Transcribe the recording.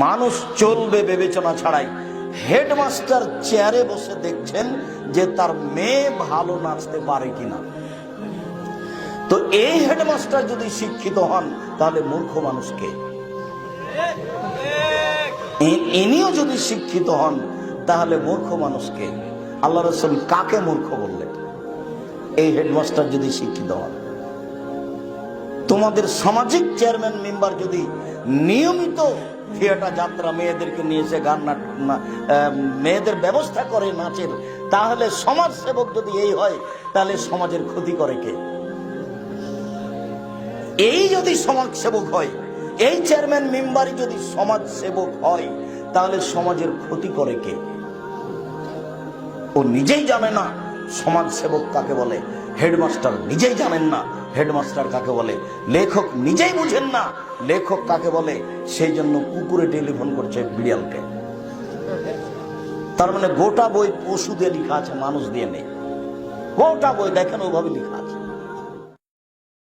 মানুষ চলবে বিবেচনা ছাড়াই। হেডমাস্টার চেয়ারে বসে দেখছেন যে তার মেয়ে ভালো নাচতে পারে কিনা। তো এই হেডমাস্টার যদি শিক্ষিত হন তাহলে মূর্খ মানুষকে, ইনিও যদি শিক্ষিত হন তাহলে মূর্খ মানুষকে। আল্লাহ রাসূল কাকে মূর্খ বললেন? এই হেডমাস্টার যদি শিক্ষিত হন। তোমাদের সামাজিক চেয়ারম্যান মেম্বার যদি নিয়মিত থিয়েটার যাত্রা মেয়েদেরকে নিয়ে এসে গান মেয়েদের ব্যবস্থা করে নাচের, তাহলে সমাজ সেবক যদি এই হয় তাহলে সমাজের ক্ষতি করে কে? এই যদি সমাজ সেবক হয়, এই চেয়ারম্যান মেম্বারই যদি সমাজ সেবক হয় তাহলে সমাজের ক্ষতি করে কে? ও নিজেই জানে না সমাজ সেবক কাকে বলে, হেডমাস্টার নিজেই জানেন না হেডমাস্টার কাকে বলে, লেখক নিজেই বুঝেন না লেখক কাকে বলে, সেই জন্য কুকুরে টেলিফোন করছে বিড়ালকে। তার মানে গোটা বই পশু দিয়ে লেখা আছে, মানুষ দিয়ে নেই। গোটা বই দেখেন ওভাবে লেখা।